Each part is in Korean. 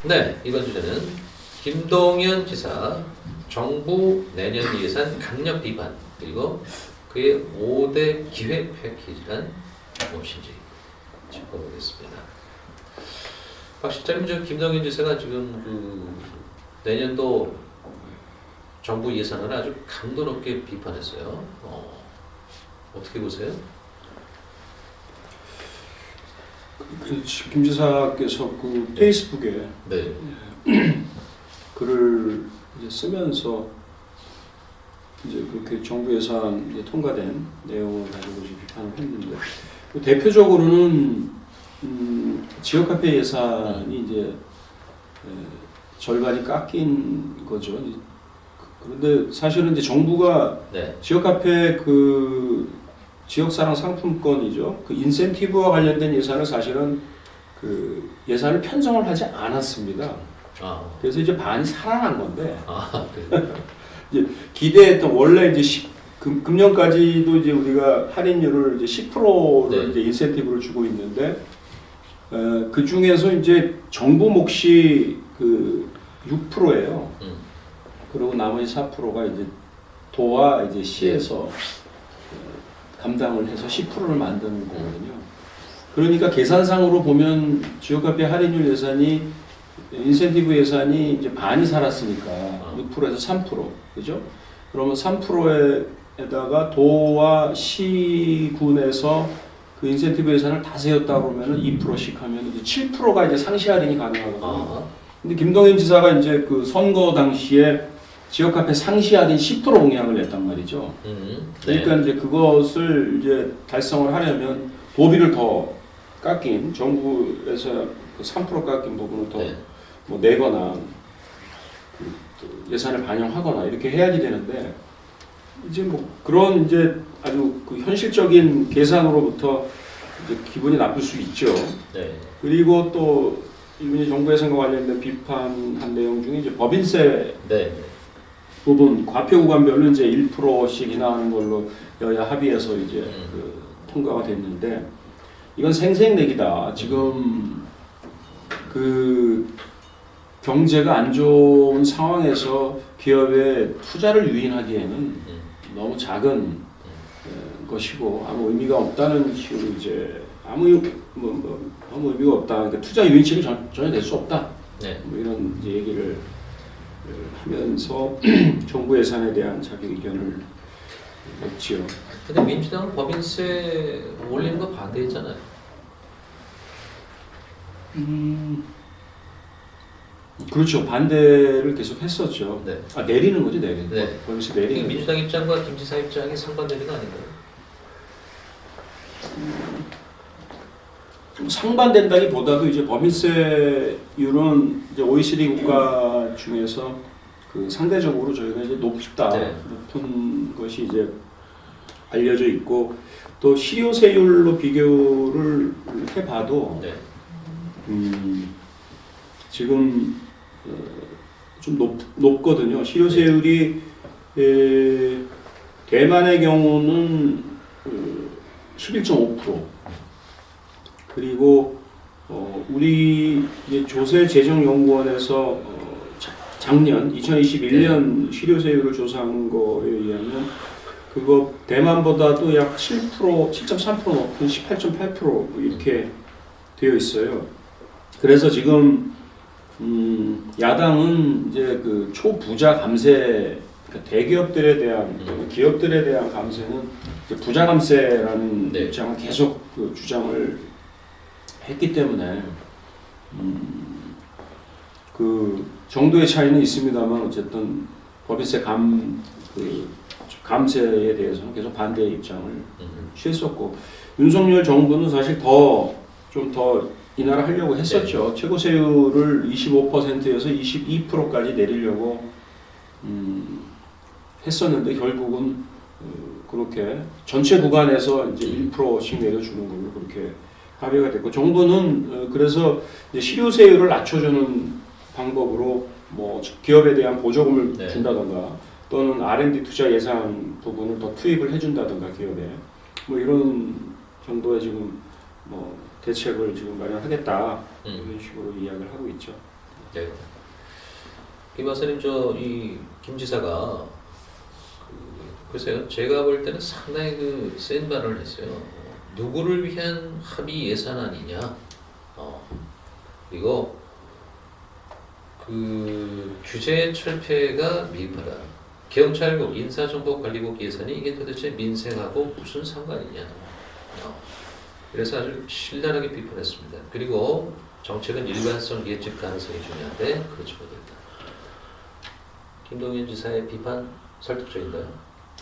네, 이번 주제는 김동연 지사 정부 내년 예산 강력 비판 그리고 그의 5대 기획 패키지란 무엇인지 짚어보겠습니다. 박 실장님, 저 김동연 지사가 지금 내년도 정부 예산을 아주 강도 높게 비판했어요. 어떻게 보세요? 김 지사께서 그 페이스북에 네. 글을 이제 쓰면서 이제 그렇게 정부 예산 통과된 내용을 가지고 이제 비판을 했는데 대표적으로는 지역화폐 예산이 이제 절반이 깎인 거죠. 그런데 사실은 이제 정부가 네. 지역화폐 그 지역사랑 상품권이죠. 그 인센티브와 관련된 예산을 사실은 그 예산을 편성을 하지 않았습니다. 그래서 이제 반이 살아난 건데. 이제 기대했던 원래 이제 금년까지도 이제 우리가 할인율을 이제 10%를 네. 이제 인센티브를 주고 있는데 그 중에서 이제 정부 몫이 그 6%예요. 그리고 나머지 4%가 이제 도와 이제 시에서 감당을 해서 10%를 만드는 거거든요. 그러니까 계산상으로 보면 지역화폐 할인율 예산이 인센티브 예산이 이제 반이 살았으니까 6%에서 3%, 그죠? 그러면 3%에다가 도와 시군에서 그 인센티브 예산을 다 세웠다 그러면은 2%씩 하면 이제 7%가 이제 상시 할인이 가능하거든요. 근데 김동연 지사가 이제 그 선거 당시에 지역화폐 상시 할인 10% 공약을 냈단 말이죠. 그러니까 이제 그것을 이제 달성을 하려면 도비를 더 깎인 정부에서 그 3% 깎인 부분을 더 뭐 내거나 그 예산을 반영하거나 이렇게 해야지 되는데 이제 뭐 그런 이제 아주 그 현실적인 계산으로부터 이제 기분이 나쁠 수 있죠. 네. 그리고 또 이분이 정부 예산과 관련된 비판한 내용 중에 이제 법인세 부분 과표 구간별로 이제 1%씩 인하하는 걸로 여야 합의해서 이제 그 통과가 됐는데 이건 생색내기다. 지금 그 경제가 안 좋은 상황에서 기업에 투자를 유인하기에는 너무 작은 것이고 아무 의미가 없다는 식으로 이제 아무 의미가 없다. 그러니까 투자 유인책이 전혀 될 수 없다. 뭐 이런 이제 얘기를 하면서 정부 예산에 대한 자기 의견을 냈지요. 근데 민주당은 법인세 올리는 거 반대했잖아요. 그렇죠. 반대를 계속 했었죠. 네. 내리는 거죠, 내리는. 네. 법인세 내리는. 민주당 입장과 김 지사 입장이 상반되는 거 아닌가요? 상반된다기보다도 이제 법인세율은 이제 OECD 국가 중에서 그 상대적으로 저희가 이제 높다, 높은 것이 이제 알려져 있고 또 실효세율로 비교를 해봐도 지금 좀 높거든요. 실효세율이 대만의 경우는 11.5%. 그리고 우리 조세재정연구원에서 작년 2021년 실효세율을 조사한 거에 의하면 그거 대만보다도 약 7%, 7.3% 높은 18.8% 이렇게 되어 있어요. 그래서 지금 야당은 이제 그 초부자 감세, 그러니까 대기업들에 대한 기업들에 대한 감세는 이제 부자 감세라는 입장을 계속 그 주장을 했기 때문에 그 정도의 차이는 있습니다만 어쨌든 법인세 감세에 대해서는 계속 반대의 입장을 취했었고 윤석열 정부는 사실 좀 더 인하를 하려고 했었죠. 최고세율을 25%에서 22%까지 내리려고 했었는데 결국은 그렇게 전체 구간에서 이제 1%씩 내려주는 걸로 그렇게 합의가 됐고 정부는 그래서 이제 실효세율을 낮춰주는 방법으로 뭐 기업에 대한 보조금을 준다던가 또는 R&D 투자 예산 부분을 더 투입을 해준다던가 기업에 뭐 이런 정도의 지금 뭐 대책을 지금 마련하겠다 이런 식으로 이야기를 하고 있죠. 네. 김 박사님, 이 김 지사가 글쎄요, 제가 볼 때는 상당히 센 발언을 했어요. 누구를 위한 합의 예산안이냐? 그리고 규제 철폐가 미흡하다. 경찰국, 인사정보관리국 예산이 이게 도대체 민생하고 무슨 상관이냐? 그래서 아주 신랄하게 비판했습니다. 그리고 정책은 일관성, 예측 가능성이 중요한데 그렇지 못했다. 김동연 지사의 비판 설득적인가요?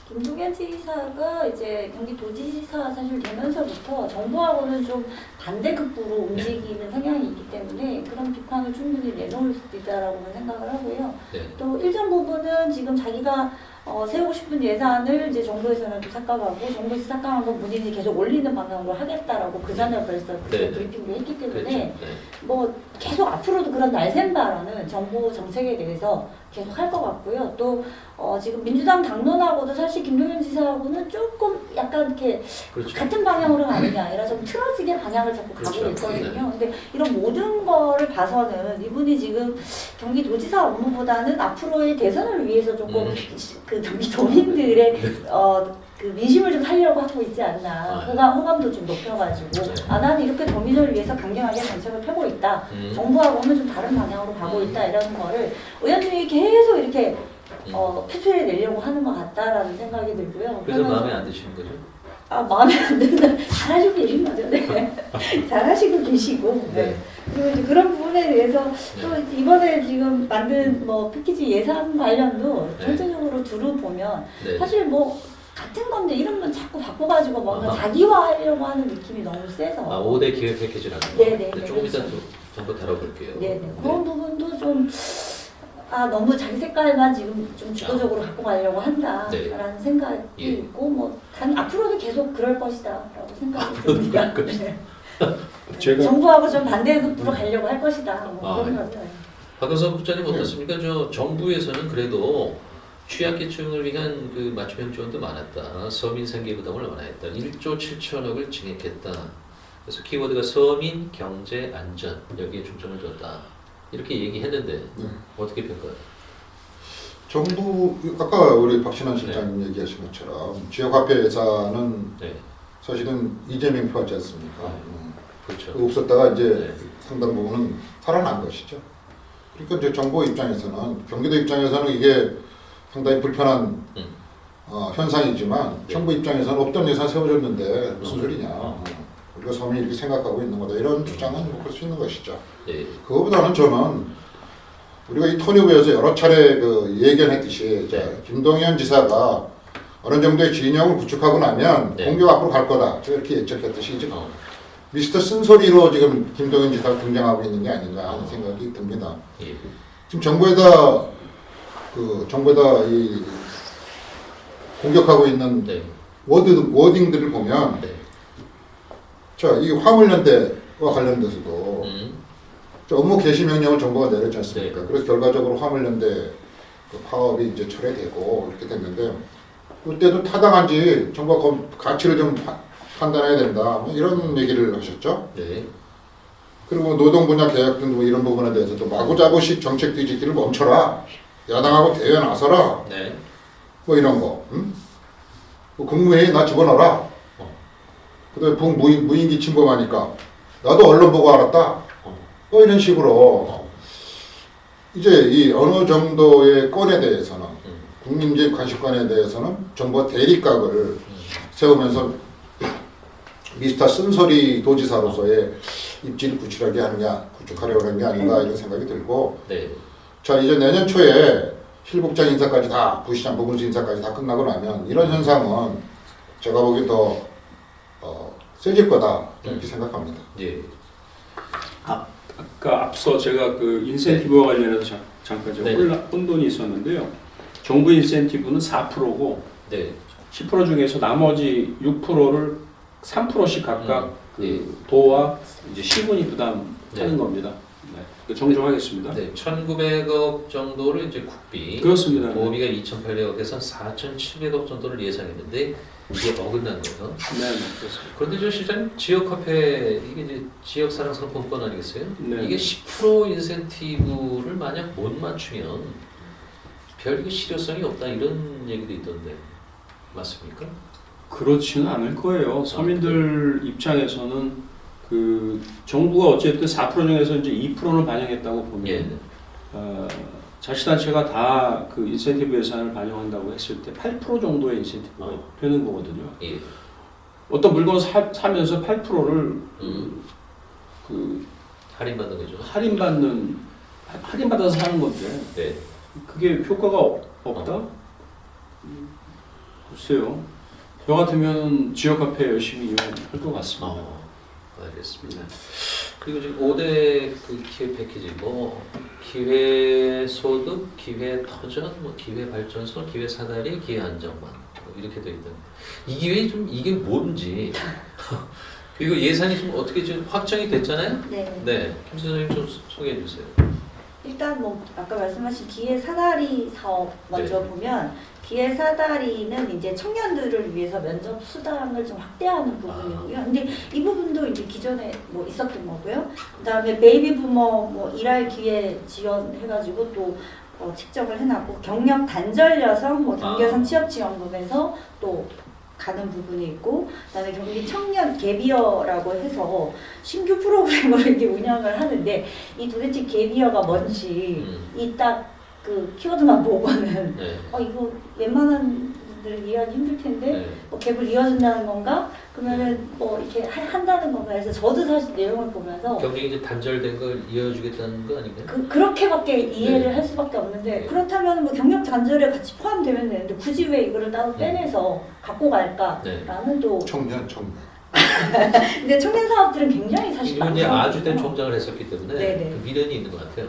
김동연 지사가 이제 경기도지사 사실 되면서부터 정부하고는 좀 반대급부로 움직이는 성향이 있기 때문에 그런 비판을 충분히 내놓을 수 있다라고는 생각을 하고요. 네. 또 일정 부분은 지금 자기가 세우고 싶은 예산을 이제 정부에서는 또 삭감하고 정부에서 삭감한 거 본인이 계속 올리는 방향으로 하겠다라고 그 전에 벌써 네. 브리핑도 했기 때문에 그렇죠. 네. 뭐 계속 앞으로도 그런 날쌘 발언은 정부 정책에 대해서 계속 할 것 같고요. 또 지금 민주당 당론하고도 사실 김동연 지사하고는 조금 약간 이렇게 그렇죠. 같은 방향으로 가는 게 아니라 좀 틀어지게 방향을 자꾸 가고 그렇죠. 있거든요. 근데 이런 모든 거를 봐서는 이분이 지금 경기도지사 업무보다는 앞으로의 대선을 위해서 조금 그 경기도민들의 그 민심을 좀 살려고 하고 있지 않나. 호감도 좀 높여가지고 나는 이렇게 도민을 위해서 강경하게 정책을 펴고 있다. 정부하고는 좀 다른 방향으로 가고 있다. 이런 거를 의원님이 계속 이렇게 표출해 내려고 하는 것 같다라는 생각이 들고요. 그래서 마음에 안 드시는 거죠? 마음에 안 든다. 잘하시고 계신 거죠. 네. 잘하시고 계시고. 네. 그리고 이제 그런 부분에 대해서 또 이번에 지금 만든 패키지 예산 관련도 전체적으로 두루 보면 사실 같은 건데 이름만 자꾸 바꿔가지고 뭔가 자기화하려고 하는 느낌이 너무 세서. 5대 기획 패키지라는 거. 네네. 조금 이따 또 정보 다뤄볼게요. 네네. 그런 부분도 좀 너무 자기 색깔만 지금 좀 주도적으로 갖고 가려고 한다라는 생각이 있고 앞으로도 계속 그럴 것이다라고 생각이 듭니다. 제가 정부하고 좀 반대급부로 가려고 할 것이다. 그런 것 같아요. 박근성 국장님 어떻습니까? 정부에서는 그래도 취약계층을 위한 맞춤형 지원도 많았다. 서민 생계 부담을 완화했다. 1조 7천억을 증액했다. 그래서 키워드가 서민, 경제, 안전 여기에 중점을 뒀다. 이렇게 얘기했는데 어떻게 평가해요? 정부 아까 우리 박신환 실장님 얘기하신 것처럼 지역화폐 예산은 사실은 이재명 표하지 않습니까? 그렇죠. 없었다가 이제 상당 부분은 살아난 것이죠. 그러니까 이제 정부 입장에서는 경기도 입장에서는 이게 상당히 불편한 현상이지만 정부 입장에서는 없던 예산 세워줬는데 무슨 소리냐. 우리가 서민이 이렇게 생각하고 있는 거다. 이런 주장은 그럴 수 있는 것이죠. 그거보다는 저는 우리가 이 토니부에서 여러 차례 예견했듯이 김동연 지사가 어느 정도의 진영을 구축하고 나면 공격 앞으로 갈 거다. 제가 이렇게 예측했듯이 지금 미스터 쓴소리로 지금 김동연 지사가 등장하고 있는 게 아닌가 하는 생각이 듭니다. 지금 정부에다 이 공격하고 있는 워딩들을 보면 자, 이 화물연대와 관련돼서도 업무 개시 명령을 정부가 내렸지 않습니까? 그래서 결과적으로 화물연대 파업이 이제 철회되고 이렇게 됐는데 그때도 타당한지 정부가 가치를 좀 판단해야 된다. 이런 얘기를 하셨죠. 그리고 노동 분야 계약 등 이런 부분에 대해서도 마구잡이식 정책 뒤집기를 멈춰라. 야당하고 대회 나서라. 이런 거. 국무회의 나 집어넣어라. 그다음에 무인기 침범하니까 나도 언론 보고 알았다. 이런 식으로 이제 이 어느 정도의 건에 대해서는 국민적 관심권에 대해서는 정부가 대립각을 세우면서 미스터 쓴소리 도지사로서의 입지를 구축하려고 하는 게 아닌가 이런 생각이 들고 자 이제 내년 초에 실국장 인사까지 다 부시장 부분수 인사까지 다 끝나고 나면 이런 현상은 제가 보기엔 더 세질 거다 이렇게 생각합니다. 아까 앞서 제가 인센티브와 관련해서 잠깐 혼돈이 있었는데요. 정부 인센티브는 4%고 10% 중에서 나머지 6%를 3%씩 각각 도와 이제 시군이 부담하는 겁니다. 네, 정정하겠습니다. 네, 1,900억 정도를 이제 국비, 그렇습니다. 보험비가 2,800억에서 4,700억 정도를 예상했는데 이게 어긋난 거죠. 네, 그렇습니다. 그런데 저 시장 지역화폐 이게 이제 지역사랑 상품권 아니겠어요? 네. 이게 10% 인센티브를 만약 못 맞추면 별 실효성이 없다 이런 얘기도 있던데 맞습니까? 그렇지는 않을 거예요. 서민들 입장에서는 그 정부가 어쨌든 4% 중에서 이제 2%는 반영했다고 보면 예. 자치단체가 다 그 인센티브 예산을 반영한다고 했을 때 8% 정도의 인센티브가 되는 거거든요. 예. 어떤 물건 사면서 8%를 그 할인받는 거죠. 할인받아서 사는 건데 네. 그게 효과가 없다? 글쎄요. 저 같으면 지역화폐 열심히 이용할 것 같습니다. 알겠습니다. 그리고 지금 5대 그 기회 패키지 뭐 기회 소득, 기회 터전, 뭐 기회 발전소, 기회 사다리, 기회 안정망 뭐 이렇게 돼 있다. 이 기회 좀 이게 뭔지 그리고 예산이 좀 어떻게 좀 확정이 됐잖아요. 네. 네, 김 선생님 좀 소개해 주세요. 일단 뭐 아까 말씀하신 기회 사다리 사업 먼저 네. 보면 기회 사다리는 이제 청년들을 위해서 면접 수당을 좀 확대하는 부분이고요. 근데 이 부분도 이제 기존에 뭐 있었던 거고요. 그다음에 베이비 부머 뭐 일할 기회 지원해가지고 또 책정을 해놨고 경력 단절 여성 뭐 경계선 취업 지원금에서 또 가는 부분이 있고, 그다음에 경기 청년 갭이어라고 해서 신규 프로그램으로 이렇게 운영을 하는데 이 도대체 갭이어가 뭔지 이 딱 그 키워드만 보고는 네. 이거 웬만한 분들은 이해하기 힘들 텐데 네. 뭐 갭을 이어준다는 건가? 그러면은 뭐 이렇게 한다는 건가 해서 저도 사실 내용을 보면서 경쟁이 이제 단절된 걸 이어주겠다는 거 아닌가요? 그렇게밖에 이해를 네. 할 수밖에 없는데 네. 그렇다면 뭐 경력 단절에 같이 포함되면 되는데 굳이 왜 이거를 따로 빼내서 갖고 갈까라는 또 청년. 근데 청년 사업들은 굉장히 사실 이건 이제 많거든요. 아주된 총장을 했었기 때문에 네네. 그 미련이 있는 것 같아요.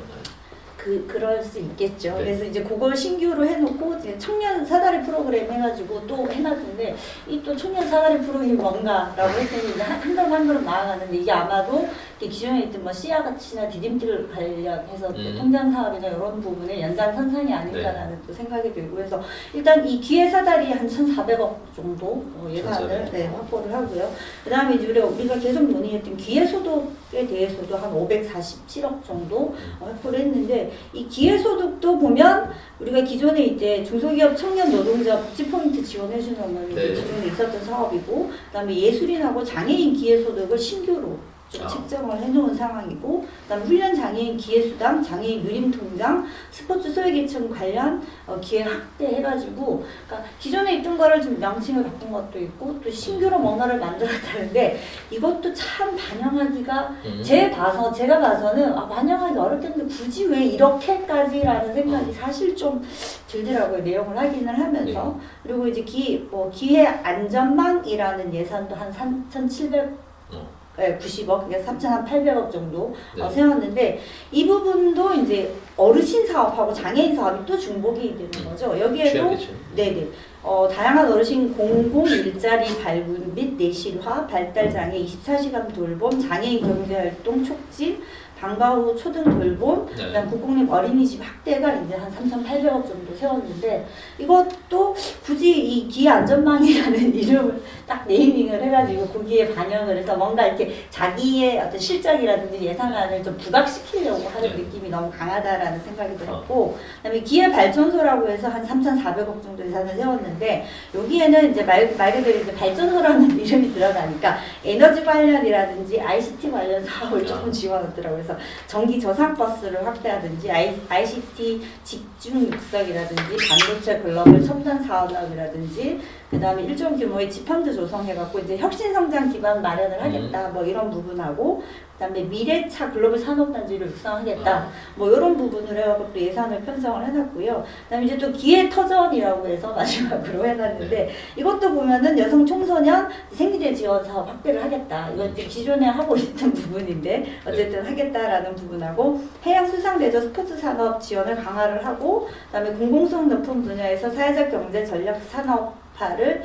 그럴 수 있겠죠. 네. 그래서 이제 그걸 신규로 해놓고 이제 청년 사다리 프로그램 해가지고 또 해놨는데 이 또 청년 사다리 프로그램이 뭔가라고 했더니 이제 한 걸음 한 걸음 나아가는데 이게 아마도 기존에 있던 뭐 씨앗같이나 디딤길 관련해서 통장 사업이나 이런 부분의 연장선상이 아닌가라는 또 생각이 들고 해서 일단 이 기회 사다리 한 1,400억 정도 예산을 확보를 하고요. 그다음에 이제 우리가 계속 논의했던 기회 소득에 대해서도 한 547억 정도 확보를 했는데 이 기회 소득도 보면 우리가 기존에 이제 중소기업 청년 노동자 복지 포인트 지원해주는 건 네. 기존에 있었던 사업이고, 그다음에 예술인하고 장애인 기회 소득을 신규로 좀 책정을 해놓은 상황이고, 그다음 훈련 장애인 기회수당, 장애인 누림통장, 스포츠 소외계층 관련 기회 확대해가지고, 그러니까 기존에 있던 거를 좀 명칭을 바꾼 것도 있고, 또 신규로 뭔가를 만들었다는데 이것도 참 반영하기가 제가 봐서는 반영하기 어렵겠는데 굳이 왜 이렇게까지라는 생각이 사실 좀 들더라고요. 내용을 확인을 하면서. 그리고 이제 기회 안전망이라는 예산도 한 3,790억, 그러니까 3,800억 정도 세웠는데 이 부분도 이제 어르신 사업하고 장애인 사업이 또 중복이 되는 거죠. 여기에도 네네. 다양한 어르신 공공 일자리 발굴 및 내실화, 발달장애 24시간 돌봄, 장애인 경제활동 촉진, 방과 후 초등 돌봄, 그다음 국공립 어린이집 확대가 이제 한 3,800억 정도 세웠는데 이것도 굳이 이 기회 안전망이라는 이름을 딱 네이밍을 해가지고 거기에 반영을 해서 뭔가 이렇게 자기의 어떤 실적이라든지 예산안을 좀 부각시키려고 하는 느낌이 너무 강하다라는 생각이 들었고, 그다음에 기회 발전소라고 해서 한 3,400억 정도 예산을 세웠는데 여기에는 이제 말 그대로 이제 발전소라는 이름이 들어가니까 에너지 관련이라든지 ICT 관련 사업을 조금 지원하더라고요. 그래서 전기 저상 버스를 확대하든지 ICT 집중 육성이라든지 반도체 글로벌 첨단 사업이라든지 그다음에 일정 규모의 지펀드 조성해갖고 이제 혁신 성장 기반 마련을 하겠다 뭐 이런 부분하고, 그다음에 미래차 글로벌 산업단지를 육성하겠다 뭐 이런 부분을 해갖고 또 예산을 편성을 해놨고요. 그다음에 이제 또 기회 터전이라고 해서 마지막으로 해놨는데 이것도 보면은 여성 청소년 생리대 지원 사업 확대를 하겠다. 이건 이제 기존에 하고 있던 부분인데 어쨌든 하겠다라는 부분하고, 해양 수상 레저 스포츠 산업 지원을 강화를 하고, 그다음에 공공성 높은 분야에서 사회적 경제 전략 산업화를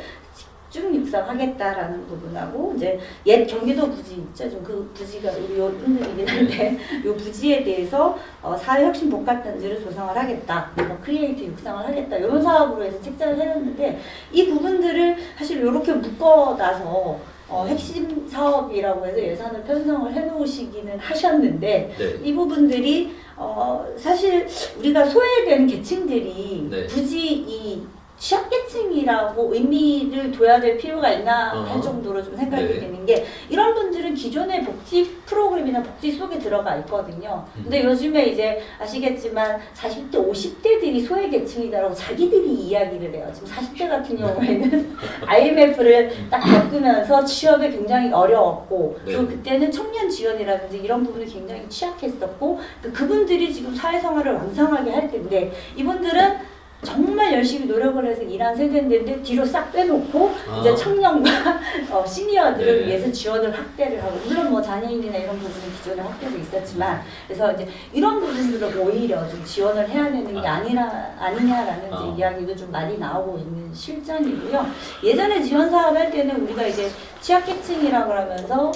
쭉 육성하겠다라는 부분하고 이제 옛 경기도 부지 있죠. 좀 그 부지가 우리 요 흔들리긴 한데 요 부지에 대해서 사회혁신복합단지를 조성을 하겠다. 뭐 크리에이트 육성을 하겠다. 이런 사업으로 해서 책자를 해놨는데 이 부분들을 사실 이렇게 묶어놔서 핵심 사업이라고 해서 예산을 편성을 해놓으시기는 하셨는데 네. 이 부분들이 사실 우리가 소외되는 계층들이 네. 굳이 이 취약계층이라고 의미를 둬야 될 필요가 있나 할 정도로 좀 생각이 네. 되는 게 이런 분들은 기존의 복지 프로그램이나 복지 속에 들어가 있거든요. 근데 요즘에 이제 아시겠지만 40대, 50대들이 소외계층이다라고 자기들이 이야기를 해요. 지금 40대 같은 경우에는 IMF를 딱 겪으면서 취업에 굉장히 어려웠고 네. 그리고 그때는 청년 지원이라든지 이런 부분이 굉장히 취약했었고 그분들이 지금 사회생활을 왕성하게 할 텐데 이분들은 정말 열심히 노력을 해서 일한 세대인데 뒤로 싹 빼놓고 이제 청년과 시니어들을 네. 위해서 지원을 확대를 하고 물론 뭐 장애인이나 이런 부분은 기존에 확대도 있었지만 그래서 이제 이런 부분들을 오히려 좀 지원을 해야 되는 게 아니냐라는 이제 이야기도 좀 많이 나오고 있는 실정이고요. 예전에 지원 사업 할 때는 우리가 이제 취약계층이라고 하면서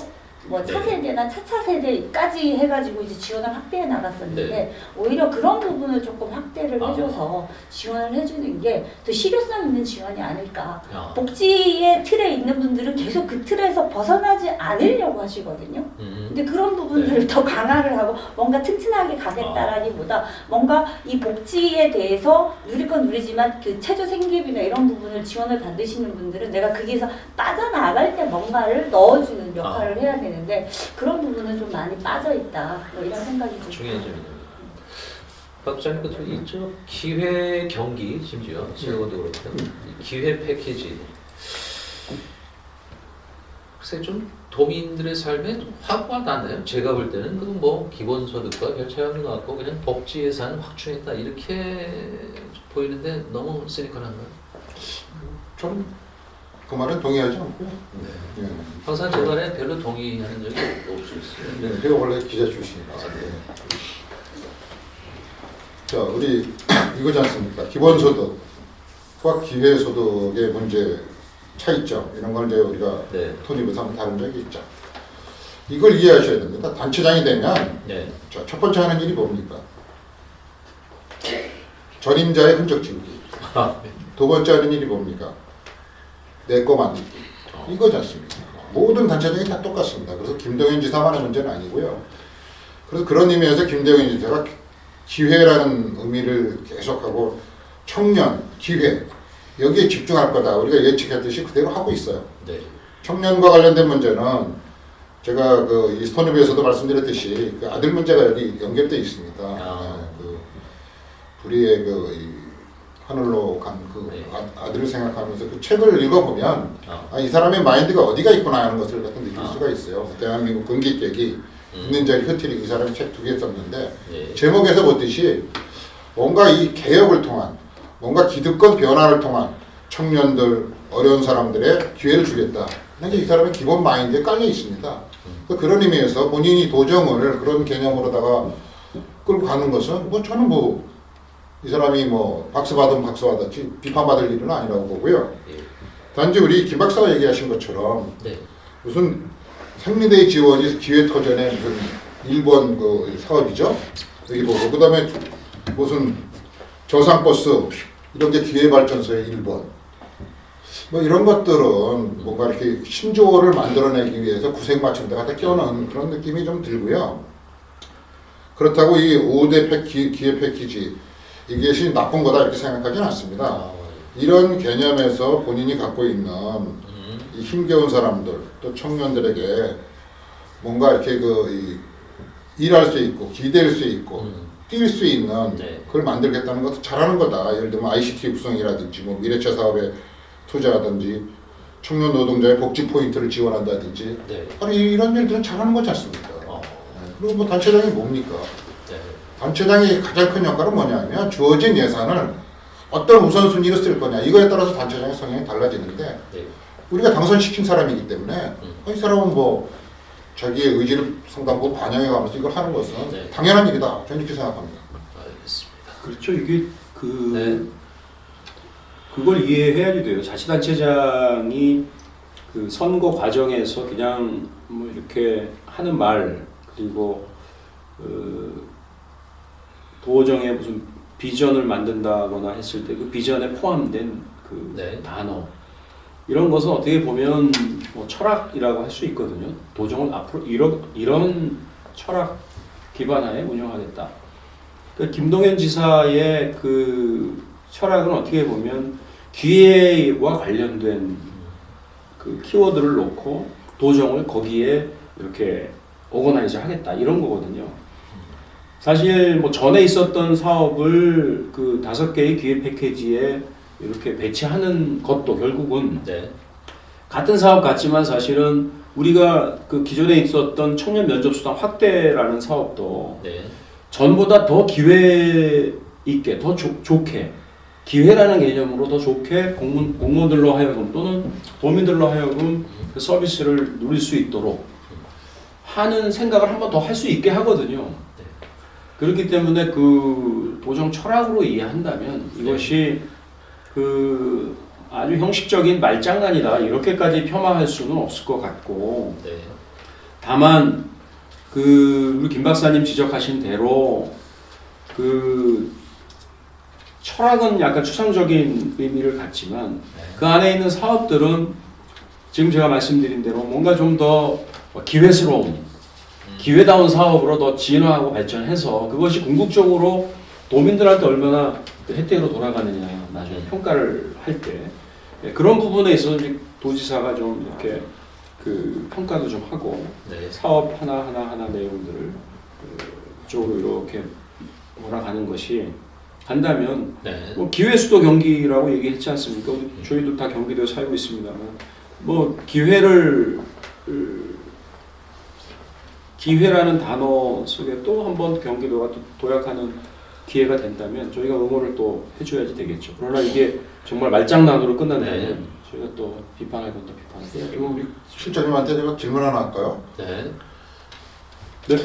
뭐 차세대나 차차세대까지 해가지고 이제 지원을 확대해 나갔었는데 네. 오히려 그런 부분을 조금 확대를 해줘서 지원을 해주는 게 더 실효성 있는 지원이 아닐까. 복지의 틀에 있는 분들은 계속 그 틀에서 벗어나지 않으려고 하시거든요. 근데 그런 부분들을 네. 더 강화를 하고 뭔가 튼튼하게 가겠다라기보다 뭔가 이 복지에 대해서 누릴 건 누리지만 그 최저 생계비나 이런 부분을 지원을 받으시는 분들은 내가 거기에서 빠져나갈 때 뭔가를 넣어주는 역할을 해야 되는데 그런 부분은 좀 많이 빠져있다. 뭐 이런 생각이 좀 중요한 점이네요. 박 부장님 그 이쪽 기회 경기 심지어 슬로건도 그렇고요. 이 기회 패키지 글쎄 좀 도민들의 삶에 좀 화가 나네요. 제가 볼 때는 그 뭐 기본소득과 별 차이 없는 것 같고 그냥 복지 예산 확충했다 이렇게 보이는데 너무 시니컬한가요? 저는 그 말은 동의하지 않고요. 네. 예. 항상 제 말에 별로 동의하는 적이 없었어요. 네, 제가 원래 기자 출신이라. 네. 자, 우리 이거지 않습니까? 기본소득과 기회소득의 문제 차이점 이런 걸 이제 우리가 네. 토니부에서 한번 다룬 적이 있죠. 이걸 이해하셔야 됩니다. 단체장이 되면 네. 자, 첫 번째 하는 일이 뭡니까? 전임자의 흔적 지우기. 두 번째 하는 일이 뭡니까? 내 거 만들기. 이거지 않습니까? 모든 단체장이 다 똑같습니다. 그래서 김동연 지사만의 문제는 아니고요. 그래서 그런 의미에서 김동연 지사가 기회라는 의미를 계속하고 청년, 기회 여기에 집중할 거다. 우리가 예측했듯이 그대로 하고 있어요. 네. 청년과 관련된 문제는 제가 이 스토니브에서도 말씀드렸듯이 그 아들 문제가 여기 연결되어 있습니다. 그 불의의 이 하늘로 간 그 아들을 생각하면서 그 책을 읽어보면 이 사람의 마인드가 어디가 있구나 하는 것을 갖다 느낄 수가 있어요. 대한민국 근기객이 있는 자리 흐트리고 이 사람이 책 2개 썼는데 제목에서 보듯이 뭔가 이 개혁을 통한 뭔가 기득권 변화를 통한 청년들 어려운 사람들의 기회를 주겠다. 이게 이 사람의 기본 마인드에 깔려 있습니다. 그런 의미에서 본인이 도정을 그런 개념으로다가 끌고 가는 것은 뭐 저는 뭐 이 사람이 뭐 박수 받으면 박수 받았지 비판받을 일은 아니라고 보고요. 단지 우리 김 박사가 얘기하신 것처럼 무슨 생리대 지원이 기회터전의 무슨 일본 그 사업이죠. 여기 보고 그다음에 무슨 저상버스 이런 게 기회발전소의 일본 뭐 이런 것들은 뭔가 이렇게 신조어를 만들어내기 위해서 구색맞춤대가 끼워넣은 그런 느낌이 좀 들고요. 그렇다고 이 5대 기회 패키지 이것이 나쁜 거다 이렇게 생각하지는 않습니다. 이런 개념에서 본인이 갖고 있는 이 힘겨운 사람들 또 청년들에게 뭔가 이렇게 일할 수 있고 기댈 수 있고 뛸 수 있는 그걸 만들겠다는 것도 잘하는 거다. 예를 들면 ICT 구성이라든지 뭐 미래차 사업에 투자하든지 청년 노동자의 복지 포인트를 지원한다든지 아니 이런 일들은 잘하는 거지 않습니까? 그리고 뭐 단체장이 뭡니까? 단체장의 가장 큰 역할은 뭐냐면 주어진 예산을 어떤 우선순위로 쓸 거냐 이거에 따라서 단체장의 성향이 달라지는데 우리가 당선시킨 사람이기 때문에 이 사람은 뭐 자기의 의지를 상당부 반영해가면서 이걸 하는 것은 당연한 일이다. 저는 이렇게 생각합니다. 알겠습니다. 그렇죠. 이게 그걸 이해해야지 돼요. 자치단체장이 그 선거 과정에서 그냥 뭐 이렇게 하는 말 그리고 도정에 무슨 비전을 만든다거나 했을 때 그 비전에 포함된 그 네. 단어 이런 것은 어떻게 보면 뭐 철학이라고 할 수 있거든요. 도정을 앞으로 이런 철학 기반하에 운영하겠다. 그러니까 김동연 지사의 그 철학은 어떻게 보면 기회와 관련된 그 키워드를 놓고 도정을 거기에 이렇게 오거나이즈 하겠다 이런 거거든요. 사실 뭐 전에 있었던 사업을 그 5개의 기회 패키지에 이렇게 배치하는 것도 결국은 네. 같은 사업 같지만 사실은 우리가 그 기존에 있었던 청년 면접 수당 확대라는 사업도 네. 전보다 더 기회 있게 더 좋게 기회라는 개념으로 더 좋게 공무원들로 하여금 또는 도민들로 하여금 그 서비스를 누릴 수 있도록 하는 생각을 한 번 더 할 수 있게 하거든요. 그렇기 때문에 그 도정 철학으로 이해한다면 이것이 그 아주 형식적인 말장난이다 이렇게까지 폄하할 수는 없을 것 같고 네. 다만 그 우리 김 박사님 지적하신 대로 그 철학은 약간 추상적인 의미를 갖지만 그 안에 있는 사업들은 지금 제가 말씀드린 대로 뭔가 좀 더 기회스러운 기회다운 사업으로 더 진화하고 발전해서 그것이 궁극적으로 도민들한테 얼마나 그 혜택으로 돌아가느냐 나중에 평가를 할 때 그런 부분에 있어서 이제 도지사가 좀 이렇게 그 평가도 좀 하고 네. 사업 하나 내용들을 그쪽으로 이렇게 몰아가는 것이 간다면 네. 뭐 기회 수도 경기라고 얘기했지 않습니까? 저희도 다 경기도에 살고 있습니다만 뭐 기회라는 단어 속에 또 한 번 경기도가 또 도약하는 기회가 된다면 저희가 응원을 또 해줘야지 되겠죠. 그러나 이게 정말 말장난으로 끝난다면 네. 저희가 또 비판할 건 또 비판을 해야죠. 그리고 우리 실장님한테 제가 질문 하나 할까요? 네. 네.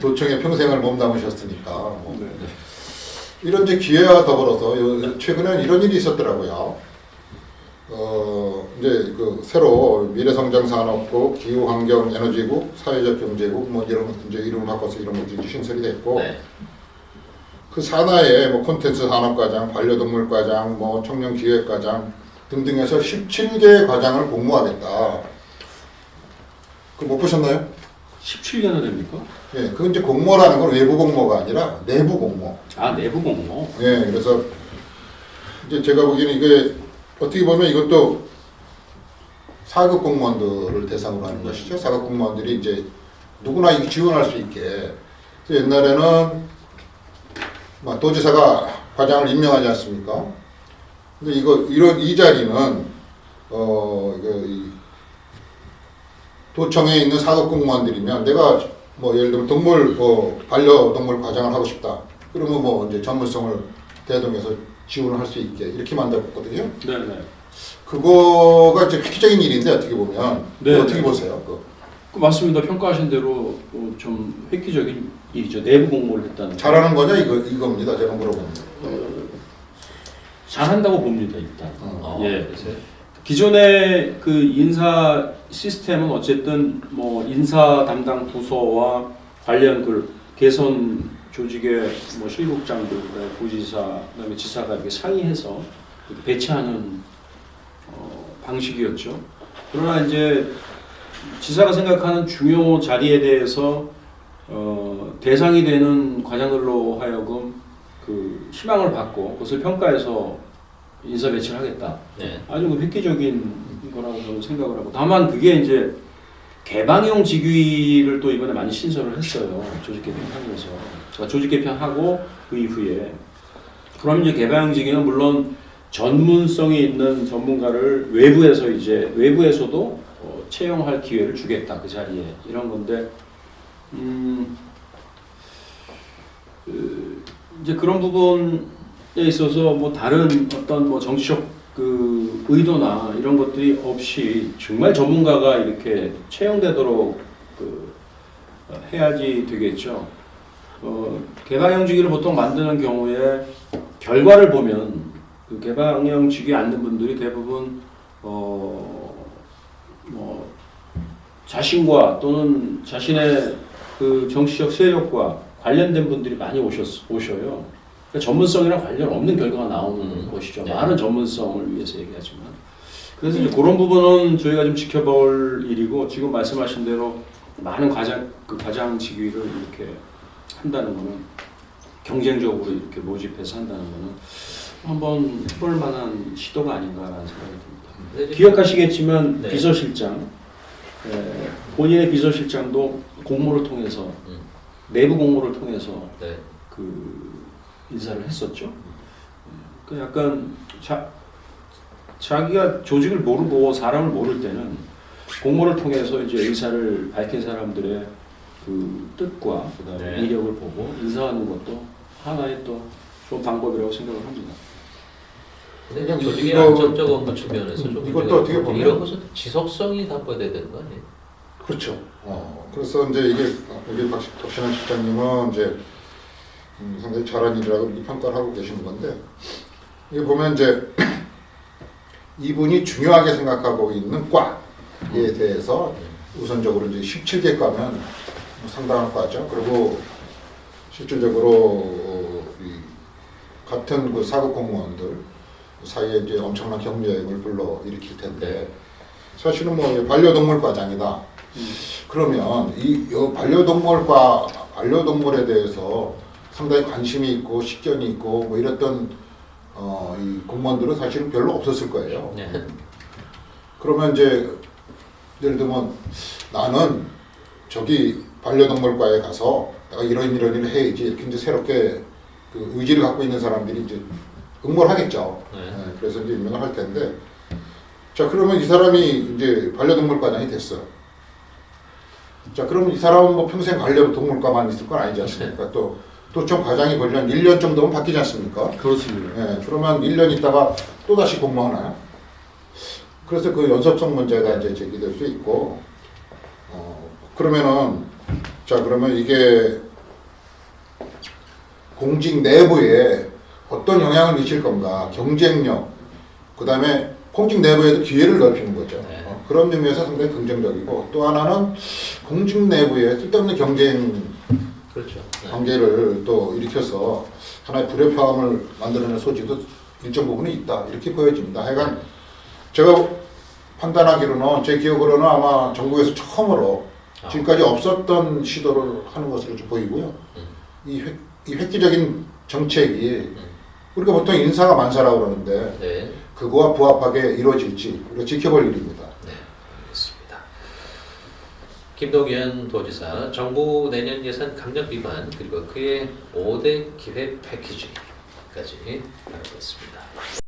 도청에 평생을 몸담으셨으니까 뭐. 네. 이런 이제 기회와 더불어서 최근에 이런 일이 있었더라고요. 이제 그 새로 미래성장산업국, 기후환경 에너지국, 사회적 경제국 뭐 이런 것 이제 이름을 바꿔서 이런 것들이 신설이 됐고 네. 그 산하에 뭐 콘텐츠 산업과장, 반려동물과장, 뭐 청년기획과장 등등해서 17개 과장을 공모하겠다. 그거 못 보셨나요? 17년을 됩니까? 예, 그 이제 공모라는 건 외부 공모가 아니라 내부 공모. 아 내부 공모. 예, 그래서 이제 제가 보기에는 이게 어떻게 보면 이것도 4급 공무원들을 대상으로 하는 것이죠. 4급 공무원들이 이제 누구나 이게 지원할 수 있게. 그래서 옛날에는 막 도지사가 과장을 임명하지 않습니까? 근데 이 자리는 이 도청에 있는 4급 공무원들이면 내가 뭐 예를 들면 반려동물 과장을 하고 싶다. 그러면 뭐 이제 전문성을 대동해서 지원을 할 수 있게 이렇게 만들었거든요. 네네. 그거가 이제 획기적인 일인데 어떻게 보면 네, 어떻게 네. 보세요? 그 맞습니다. 평가하신 대로 좀 획기적인 일이죠. 내부 공모를 했다는. 잘하는 거냐 이겁니다. 제가 물어봅니다. 잘한다고 봅니다 일단. 예. 그래서 기존의 그 인사 시스템은 어쨌든 뭐 인사 담당 부서와 관련 그 개선 조직의 뭐 실국장들, 부지사, 그다음에 지사가 이렇게 상의해서 이렇게 배치하는 방식이었죠. 그러나 이제 지사가 생각하는 중요 자리에 대해서 대상이 되는 과장들로 하여금 그 희망을 받고 그것을 평가해서 인사 배치를 하겠다. 네. 아주 그 획기적인 거라고 저는 생각을 하고 다만 그게 이제 개방형 직위를 또 이번에 많이 신설을 했어요. 조직 개편하면서. 그러니까 조직 개편하고 그 이후에 그럼 이제 개방형 직위는 물론 전문성이 있는 전문가를 외부에서도 채용할 기회를 주겠다 그 자리에 이런 건데 이제 그런 부분에 있어서 뭐 다른 어떤 뭐 정치적 그 의도나 이런 것들이 없이 정말 전문가가 이렇게 채용되도록 해야지 되겠죠. 개방형 직위를 보통 만드는 경우에 결과를 보면 그 개방형직에 앉는 분들이 대부분 뭐 자신과 또는 자신의 그 정치적 세력과 관련된 분들이 많이 오셔요. 그러니까 전문성이랑 관련 없는 결과가 나오는 것이죠. 네. 많은 전문성을 위해서 얘기하지만. 그래서 이제 그런 부분은 저희가 좀 지켜볼 일이고 지금 말씀하신 대로 많은 과장 직위를 이렇게 한다는 거는 경쟁적으로 이렇게 모집해서 한다는 거는 한번 해볼 만한 시도가 아닌가라는 생각이 듭니다. 기억하시겠지만 네. 비서실장, 본인의 비서실장도 공모를 통해서 내부 공모를 통해서 네. 그 인사를 했었죠. 그 약간 자기가 조직을 모르고 사람을 모를 때는 공모를 통해서 이제 의사를 밝힌 사람들의 그 뜻과 그다음에 네. 이력을 보고 인사하는 것도 하나의 또 좋은 방법이라고 생각을 합니다. 근데 그냥 조직의 이거- 안정적 업무 측면에서 좀 이것도 문제가 어떻게 있고, 보면- 이런 것은 지속성이 담보돼야 되는 거 아니에요? 그렇죠. 그래서 이제 이게 우리 덕신환 실장님은 이제 상당히 잘한 일이라고 이렇게 평가를 하고 계시는 건데 이게 보면 이제 이분이 중요하게 생각하고 있는 과에 대해서 우선적으로 이제 17개 과면 상당한 과죠. 그리고 실질적으로 이 같은 그 사급 공무원들 사이에 이제 엄청난 경쟁을 불러 일으킬 텐데 사실은 뭐 반려동물 과장이다. 그러면 이 반려동물에 대해서 상당히 관심이 있고 식견이 있고 뭐 이랬던 이 공무원들은 사실은 별로 없었을 거예요. 네. 그러면 이제 예를 들면 나는 저기 반려동물과에 가서 내가 이런 일을 해야지 이렇게 이제 새롭게 그 의지를 갖고 있는 사람들이 이제 응모를 하겠죠. 네. 그래서 이제 임명을 할 텐데 자 그러면 이 사람이 이제 반려동물과장이 됐어요. 자 그러면 이 사람은 뭐 평생 반려동물과만 있을 건 아니지 않습니까? 또 도청 과장이 걸리면 1년 정도면 바뀌지 않습니까? 그렇습니다. 그러면 1년 있다가 또 다시 공모하나요? 그래서 그 연속성 문제가 이제 제기될 수 있고, 그러면은, 자, 그러면 이게 공직 내부에 어떤 영향을 미칠 건가, 경쟁력, 그 다음에 공직 내부에도 기회를 넓히는 거죠. 네. 그런 의미에서 상당히 긍정적이고, 또 하나는 공직 내부에 쓸데없는 경쟁 그렇죠. 네. 관계를 또 일으켜서 하나의 불협화음을 만들어낼 소지도 일정 부분이 있다. 이렇게 보여집니다. 하여간 제가 판단하기로는 제 기억으로는 아마 정부에서 처음으로 지금까지 없었던 시도를 하는 것으로 좀 보이고요. 이 획기적인 정책이 우리가 보통 인사가 만사라고 그러는데 네. 그거와 부합하게 이루어질지 우리가 지켜볼 일입니다. 네, 알겠습니다. 김동연 도지사, 정부 내년 예산 강력 비판 그리고 그의 5대 기획 패키지까지 알아보겠습니다.